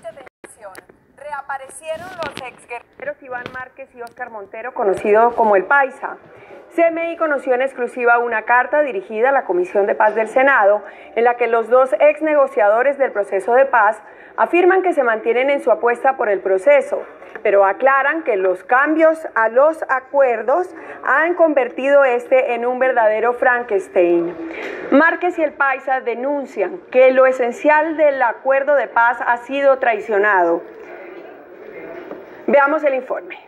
Mucha atención. Reaparecieron los exguerrilleros Iván Márquez y Óscar Montero, conocido como El Paisa. CMI conoció en exclusiva una carta dirigida a la Comisión de Paz del Senado, en la que los dos ex negociadores del proceso de paz afirman que se mantienen en su apuesta por el proceso, pero aclaran que los cambios a los acuerdos han convertido este en un verdadero Frankenstein. Márquez y El Paisa denuncian que lo esencial del acuerdo de paz ha sido traicionado. Veamos el informe.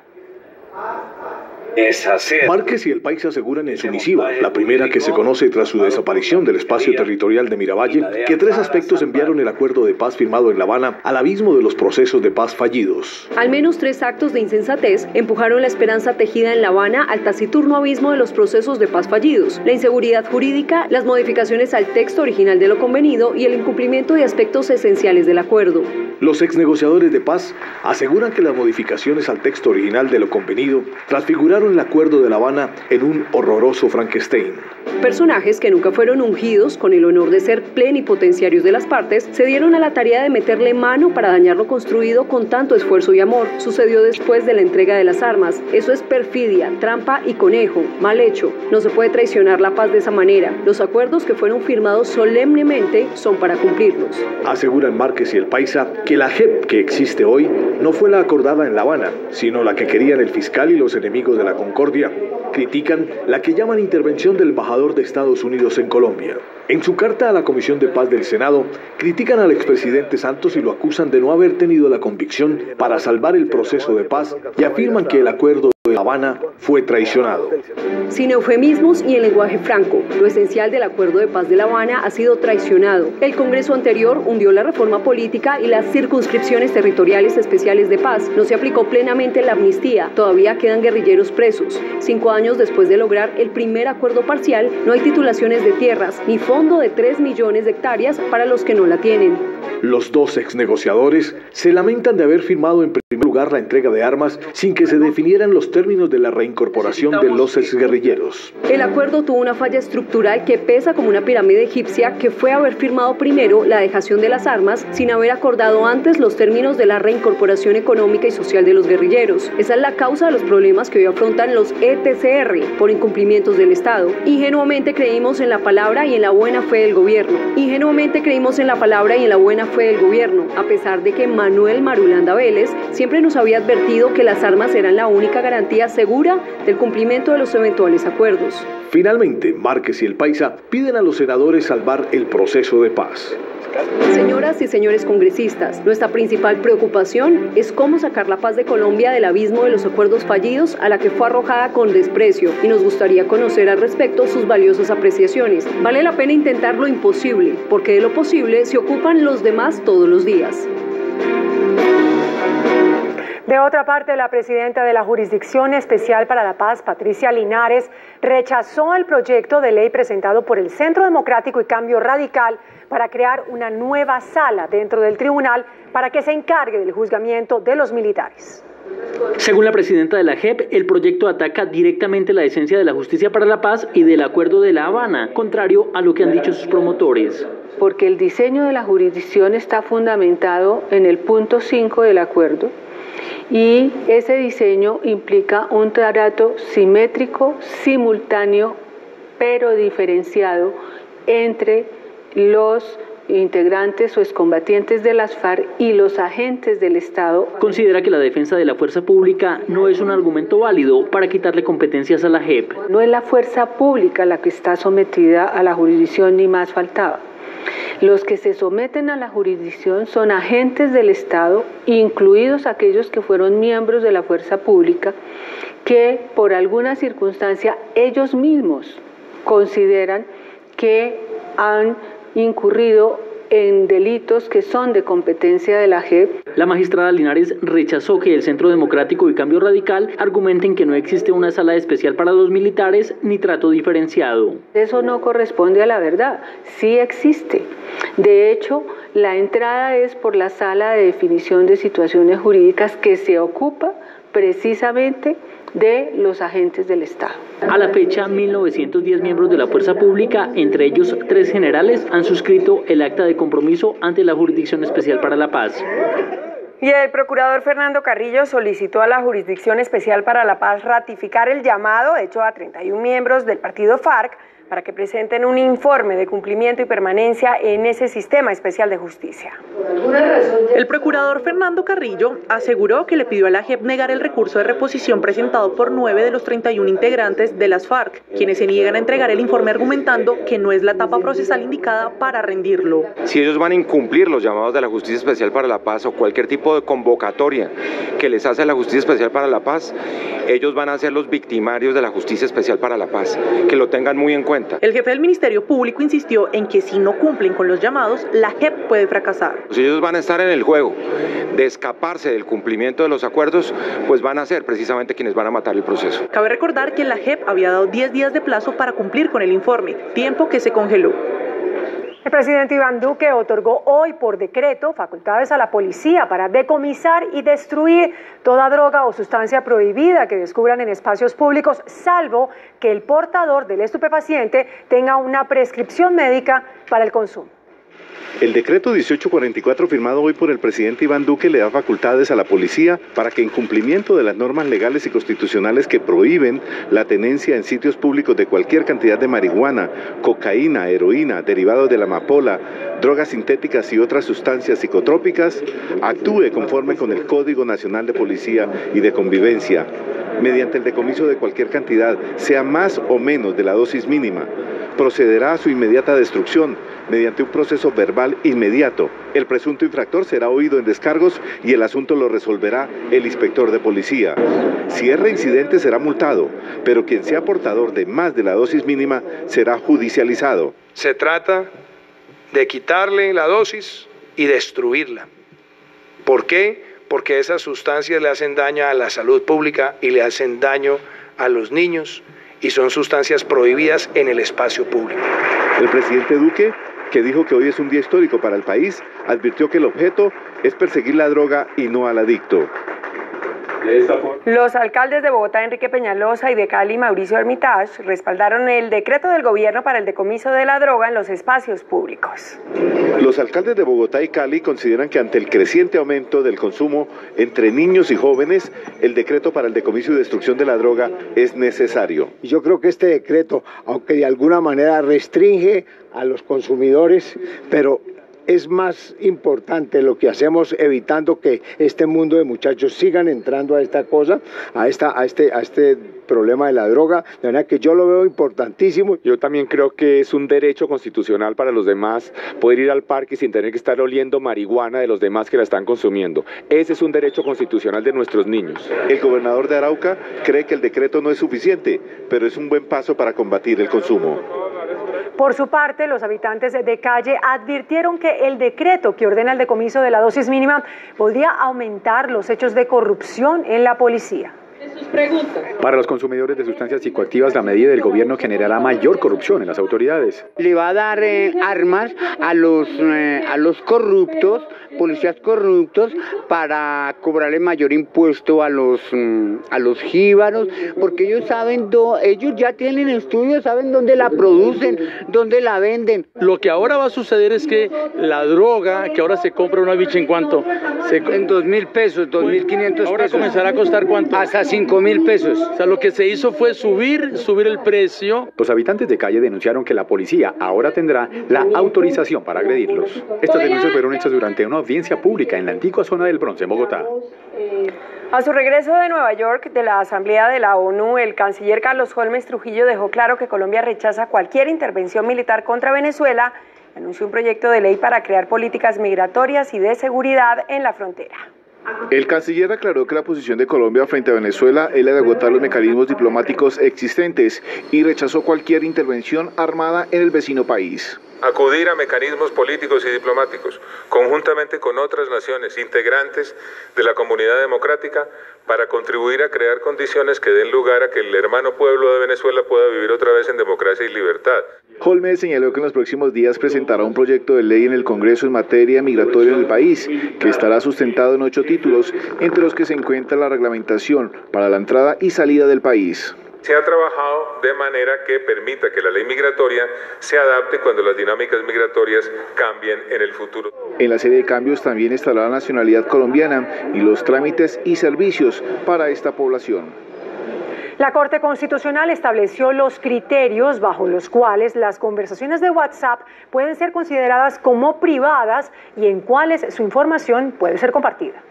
Márquez y El Paisa aseguran en su misiva, la primera que se conoce tras su desaparición del espacio territorial de Miravalle, que tres aspectos enviaron el acuerdo de paz firmado en La Habana al abismo de los procesos de paz fallidos. Al menos tres actos de insensatez empujaron la esperanza tejida en La Habana al taciturno abismo de los procesos de paz fallidos: la inseguridad jurídica, las modificaciones al texto original de lo convenido y el incumplimiento de aspectos esenciales del acuerdo. Los ex negociadores de paz aseguran que las modificaciones al texto original de lo convenido transfiguraron el acuerdo de La Habana en un horroroso Frankenstein. Personajes que nunca fueron ungidos con el honor de ser plenipotenciarios de las partes se dieron a la tarea de meterle mano para dañar lo construido con tanto esfuerzo y amor. Sucedió después de la entrega de las armas. Eso es perfidia, trampa y conejo, mal hecho. No se puede traicionar la paz de esa manera. Los acuerdos que fueron firmados solemnemente son para cumplirlos. Aseguran Márquez y El Paisa que la JEP que existe hoy no fue la acordada en La Habana, sino la que querían el fiscal y los enemigos de la concordia. Critican la que llaman intervención del embajador de Estados Unidos en Colombia. En su carta a la Comisión de Paz del Senado, critican al expresidente Santos y lo acusan de no haber tenido la convicción para salvar el proceso de paz y afirman que el acuerdo de La Habana fue traicionado. Sin eufemismos y en lenguaje franco, lo esencial del acuerdo de paz de La Habana ha sido traicionado. El Congreso anterior hundió la reforma política y las circunscripciones territoriales especiales de paz. No se aplicó plenamente la amnistía. Todavía quedan guerrilleros presos. 5 años después de lograr el primer acuerdo parcial, no hay titulaciones de tierras ni fondo de 3 millones de hectáreas para los que no la tienen. Los dos ex negociadores se lamentan de haber firmado en primer lugar la entrega de armas sin que se definieran los términos de la reincorporación de los exguerrilleros. El acuerdo tuvo una falla estructural que pesa como una pirámide egipcia, que fue haber firmado primero la dejación de las armas sin haber acordado antes los términos de la reincorporación económica y social de los guerrilleros. Esa es la causa de los problemas que hoy afrontan los ETCR por incumplimientos del Estado. Ingenuamente creímos en la palabra y en la buena fe del gobierno. Ingenuamente creímos en la palabra y en la buena fe del gobierno, a pesar de que Manuel Marulanda Vélez siempre nos había advertido que las armas eran la única garantía segura del cumplimiento de los eventuales acuerdos. Finalmente, Márquez y El Paisa piden a los senadores salvar el proceso de paz. Señoras y señores congresistas, nuestra principal preocupación es cómo sacar la paz de Colombia del abismo de los acuerdos fallidos a la que fue arrojada con desprecio, y nos gustaría conocer al respecto sus valiosas apreciaciones. Vale la pena intentar lo imposible, porque de lo posible se ocupan los demás todos los días. De otra parte, la presidenta de la Jurisdicción Especial para la Paz, Patricia Linares, rechazó el proyecto de ley presentado por el Centro Democrático y Cambio Radical para crear una nueva sala dentro del tribunal para que se encargue del juzgamiento de los militares. Según la presidenta de la JEP, el proyecto ataca directamente la esencia de la justicia para la paz y del acuerdo de La Habana, contrario a lo que han dicho sus promotores. Porque el diseño de la jurisdicción está fundamentado en el punto 5 del acuerdo, y ese diseño implica un trato simétrico, simultáneo, pero diferenciado entre los integrantes o excombatientes de las FARC y los agentes del Estado. Considera que la defensa de la fuerza pública no es un argumento válido para quitarle competencias a la JEP. No es la fuerza pública la que está sometida a la jurisdicción, ni más faltaba. Los que se someten a la jurisdicción son agentes del Estado, incluidos aquellos que fueron miembros de la fuerza pública, que por alguna circunstancia ellos mismos consideran que han incurrido en delitos que son de competencia de la JEP. La magistrada Linares rechazó que el Centro Democrático y Cambio Radical argumenten que no existe una sala especial para los militares ni trato diferenciado. Eso no corresponde a la verdad, sí existe. De hecho, la entrada es por la Sala de Definición de Situaciones Jurídicas, que se ocupa precisamente de los agentes del Estado. A la fecha, 1.910 miembros de la fuerza pública, entre ellos 3 generales, han suscrito el acta de compromiso ante la Jurisdicción Especial para la Paz. Y el procurador Fernando Carrillo solicitó a la Jurisdicción Especial para la Paz ratificar el llamado hecho a 31 miembros del partido FARC para que presenten un informe de cumplimiento y permanencia en ese sistema especial de justicia. El procurador Fernando Carrillo aseguró que le pidió a la JEP negar el recurso de reposición presentado por 9 de los 31 integrantes de las FARC, quienes se niegan a entregar el informe argumentando que no es la etapa procesal indicada para rendirlo. Si ellos van a incumplir los llamados de la Justicia Especial para la Paz o cualquier tipo de convocatoria que les hace la Justicia Especial para la Paz, ellos van a ser los victimarios de la Justicia Especial para la Paz, que lo tengan muy en cuenta. El jefe del Ministerio Público insistió en que si no cumplen con los llamados, la JEP puede fracasar. Si ellos van a estar en el juego de escaparse del cumplimiento de los acuerdos, pues van a ser precisamente quienes van a matar el proceso. Cabe recordar que la JEP había dado 10 días de plazo para cumplir con el informe, tiempo que se congeló. El presidente Iván Duque otorgó hoy por decreto facultades a la policía para decomisar y destruir toda droga o sustancia prohibida que descubran en espacios públicos, salvo que el portador del estupefaciente tenga una prescripción médica para el consumo. El decreto 1844 firmado hoy por el presidente Iván Duque le da facultades a la policía para que en cumplimiento de las normas legales y constitucionales que prohíben la tenencia en sitios públicos de cualquier cantidad de marihuana, cocaína, heroína, derivados de la amapola, drogas sintéticas y otras sustancias psicotrópicas, actúe conforme con el Código Nacional de Policía y de Convivencia, mediante el decomiso de cualquier cantidad, sea más o menos de la dosis mínima. Procederá a su inmediata destrucción mediante un proceso verbal inmediato. El presunto infractor será oído en descargos y el asunto lo resolverá el inspector de policía. Si es reincidente será multado, pero quien sea portador de más de la dosis mínima será judicializado. Se trata de quitarle la dosis y destruirla. ¿Por qué? Porque esas sustancias le hacen daño a la salud pública y le hacen daño a los niños y son sustancias prohibidas en el espacio público. El presidente Duque, que dijo que hoy es un día histórico para el país, advirtió que el objeto es perseguir la droga y no al adicto. Los alcaldes de Bogotá, Enrique Peñalosa, y de Cali, Mauricio Hermitage, respaldaron el decreto del gobierno para el decomiso de la droga en los espacios públicos. Los alcaldes de Bogotá y Cali consideran que ante el creciente aumento del consumo entre niños y jóvenes, el decreto para el decomiso y destrucción de la droga es necesario. Yo creo que este decreto, aunque de alguna manera restringe a los consumidores, pero es más importante lo que hacemos evitando que este mundo de muchachos sigan entrando a esta cosa, a este problema de la droga, de manera que yo lo veo importantísimo. Yo también creo que es un derecho constitucional para los demás poder ir al parque sin tener que estar oliendo marihuana de los demás que la están consumiendo. Ese es un derecho constitucional de nuestros niños. El gobernador de Arauca cree que el decreto no es suficiente, pero es un buen paso para combatir el consumo. Por su parte, los habitantes de Calle advirtieron que el decreto que ordena el decomiso de la dosis mínima podría aumentar los hechos de corrupción en la policía. Para los consumidores de sustancias psicoactivas, la medida del gobierno generará mayor corrupción en las autoridades. Le va a dar armas a los corruptos, policías corruptos, para cobrarle mayor impuesto a los jíbaros, porque ellos saben, ellos ya tienen estudios, saben dónde la producen, dónde la venden. Lo que ahora va a suceder es que la droga, que ahora se compra una bicha, ¿en cuánto? En 2.000 pesos, 2.500 pesos. ¿Ahora comenzará a costar cuánto? Hasta 5.000 pesos. O sea, lo que se hizo fue subir el precio. Los habitantes de Calle denunciaron que la policía ahora tendrá la autorización para agredirlos. Estas denuncias fueron hechas durante una audiencia pública en la antigua zona del Bronce, en Bogotá. A su regreso de Nueva York de la Asamblea de la ONU, el canciller Carlos Holmes Trujillo dejó claro que Colombia rechaza cualquier intervención militar contra Venezuela y anunció un proyecto de ley para crear políticas migratorias y de seguridad en la frontera. El canciller aclaró que la posición de Colombia frente a Venezuela es la de agotar los mecanismos diplomáticos existentes y rechazó cualquier intervención armada en el vecino país. acudir a mecanismos políticos y diplomáticos, conjuntamente con otras naciones integrantes de la comunidad democrática, para contribuir a crear condiciones que den lugar a que el hermano pueblo de Venezuela pueda vivir otra vez en democracia y libertad. Holmes señaló que en los próximos días presentará un proyecto de ley en el Congreso en materia migratoria en el país, que estará sustentado en 8 títulos, entre los que se encuentra la reglamentación para la entrada y salida del país. Se ha trabajado de manera que permita que la ley migratoria se adapte cuando las dinámicas migratorias cambien en el futuro. En la serie de cambios también estará la nacionalidad colombiana y los trámites y servicios para esta población. La Corte Constitucional estableció los criterios bajo los cuales las conversaciones de WhatsApp pueden ser consideradas como privadas y en cuáles su información puede ser compartida.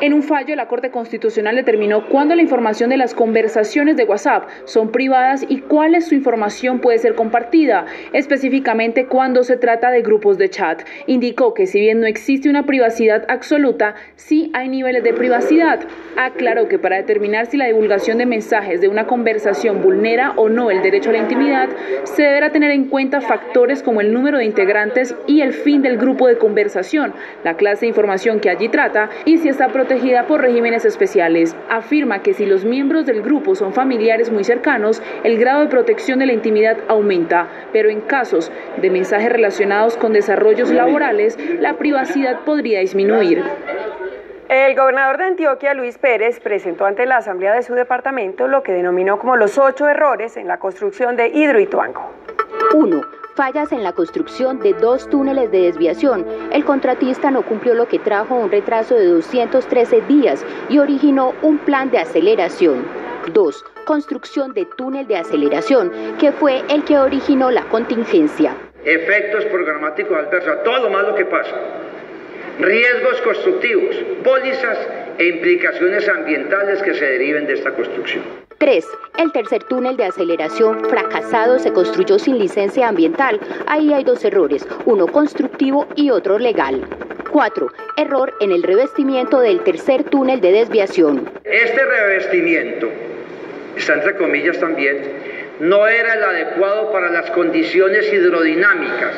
En un fallo, la Corte Constitucional determinó cuándo la información de las conversaciones de WhatsApp son privadas y cuál su información puede ser compartida, específicamente cuando se trata de grupos de chat. Indicó que si bien no existe una privacidad absoluta, sí hay niveles de privacidad. Aclaró que para determinar si la divulgación de mensajes de una conversación vulnera o no el derecho a la intimidad, se deberá tener en cuenta factores como el número de integrantes y el fin del grupo de conversación, la clase de información que allí trata y si está protegida por regímenes especiales. Afirma que si los miembros del grupo son familiares muy cercanos, el grado de protección de la intimidad aumenta, pero en casos de mensajes relacionados con desarrollos laborales, la privacidad podría disminuir. El gobernador de Antioquia, Luis Pérez, presentó ante la asamblea de su departamento lo que denominó como los 8 errores en la construcción de Hidroituango. 1. Fallas en la construcción de 2 túneles de desviación. El contratista no cumplió lo que trajo un retraso de 213 días y originó un plan de aceleración. 2. Construcción de túnel de aceleración, que fue el que originó la contingencia. Efectos programáticos adversos a todo lo malo que pasa. Riesgos constructivos, pólizas e implicaciones ambientales que se deriven de esta construcción. 3. El tercer túnel de aceleración fracasado se construyó sin licencia ambiental. Ahí hay 2 errores, uno constructivo y otro legal. 4. Error en el revestimiento del tercer túnel de desviación. Este revestimiento, está entre comillas también, no era el adecuado para las condiciones hidrodinámicas.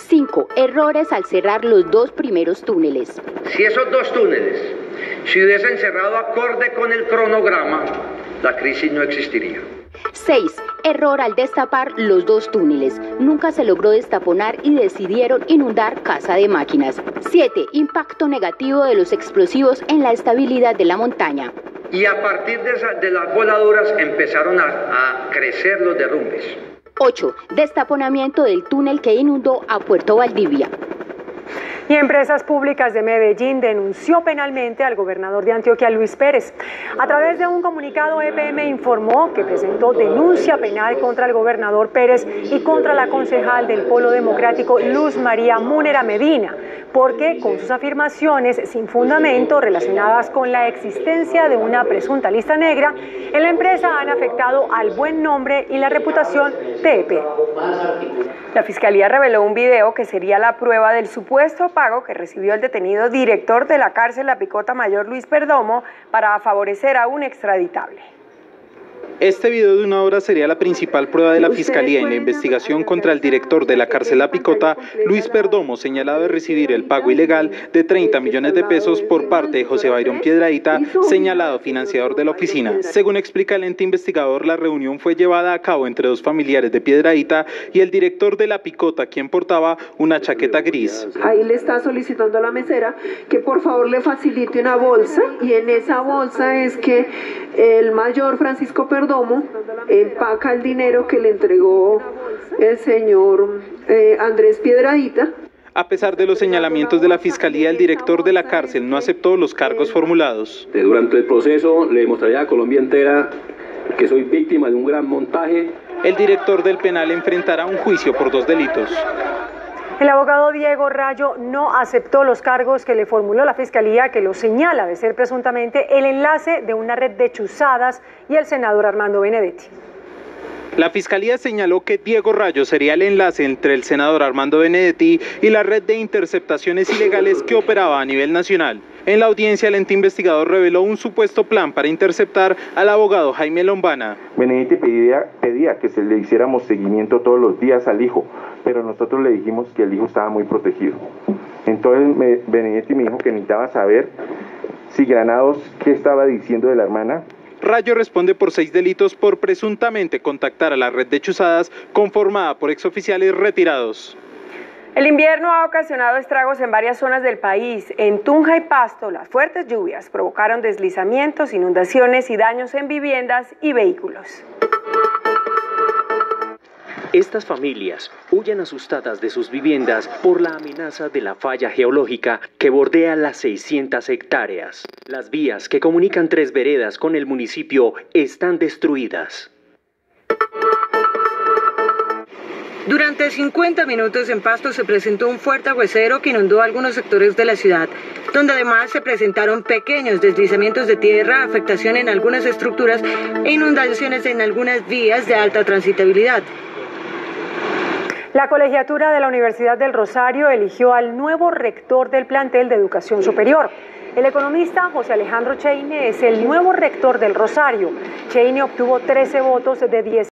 5. Errores al cerrar los 2 primeros túneles. Si esos 2 túneles se hubiesen cerrado acorde con el cronograma, la crisis no existiría. 6. Error al destapar los 2 túneles. Nunca se logró destaponar y decidieron inundar casa de máquinas. 7. Impacto negativo de los explosivos en la estabilidad de la montaña. Y a partir de las voladuras empezaron a crecer los derrumbes. 8. Destaponamiento del túnel que inundó a Puerto Valdivia. Y Empresas Públicas de Medellín denunció penalmente al gobernador de Antioquia, Luis Pérez. A través de un comunicado, EPM informó que presentó denuncia penal contra el gobernador Pérez y contra la concejal del Polo Democrático, Luz María Múnera Medina, porque con sus afirmaciones sin fundamento relacionadas con la existencia de una presunta lista negra, en la empresa han afectado al buen nombre y la reputación de EP. La Fiscalía reveló un video que sería la prueba del supuesto pago que recibió el detenido director de la cárcel La Picota Mayor, Luis Perdomo, para favorecer a un extraditable. Este video de 1 hora sería la principal prueba de la Fiscalía en la investigación contra el director de la cárcel La Picota, Luis Perdomo, señalado de recibir el pago ilegal de 30 millones de pesos por parte de José Byron Piedradita, señalado financiador de la oficina. Según explica el ente investigador, la reunión fue llevada a cabo entre 2 familiares de Piedradita y el director de La Picota, quien portaba una chaqueta gris. Ahí le está solicitando a la mesera que por favor le facilite una bolsa, y en esa bolsa es que el mayor Francisco Perdomo empaca el dinero que le entregó el señor Andrés Piedradita. A pesar de los señalamientos de la Fiscalía, el director de la cárcel no aceptó los cargos formulados. Durante el proceso le demostraré a Colombia entera que soy víctima de un gran montaje. El director del penal enfrentará un juicio por 2 delitos. El abogado Diego Rayo no aceptó los cargos que le formuló la Fiscalía, que lo señala de ser presuntamente el enlace de una red de chuzadas, y el senador Armando Benedetti. La Fiscalía señaló que Diego Rayo sería el enlace entre el senador Armando Benedetti y la red de interceptaciones ilegales que operaba a nivel nacional. En la audiencia, el ente investigador reveló un supuesto plan para interceptar al abogado Jaime Lombana. Benedetti pedía que se le hiciéramos seguimiento todos los días al hijo, pero nosotros le dijimos que el hijo estaba muy protegido. Entonces Benedetti me dijo que necesitaba saber si Granados qué estaba diciendo de la hermana. Rayo responde por 6 delitos por presuntamente contactar a la red de chuzadas conformada por exoficiales retirados. El invierno ha ocasionado estragos en varias zonas del país. En Tunja y Pasto, las fuertes lluvias provocaron deslizamientos, inundaciones y daños en viviendas y vehículos. Estas familias huyen asustadas de sus viviendas por la amenaza de la falla geológica que bordea las 600 hectáreas. Las vías que comunican 3 veredas con el municipio están destruidas. Durante 50 minutos en Pasto se presentó un fuerte aguacero que inundó algunos sectores de la ciudad, donde además se presentaron pequeños deslizamientos de tierra, afectación en algunas estructuras e inundaciones en algunas vías de alta transitabilidad. La colegiatura de la Universidad del Rosario eligió al nuevo rector del plantel de educación superior. El economista José Alejandro Cheine es el nuevo rector del Rosario. Cheine obtuvo 13 votos de 10.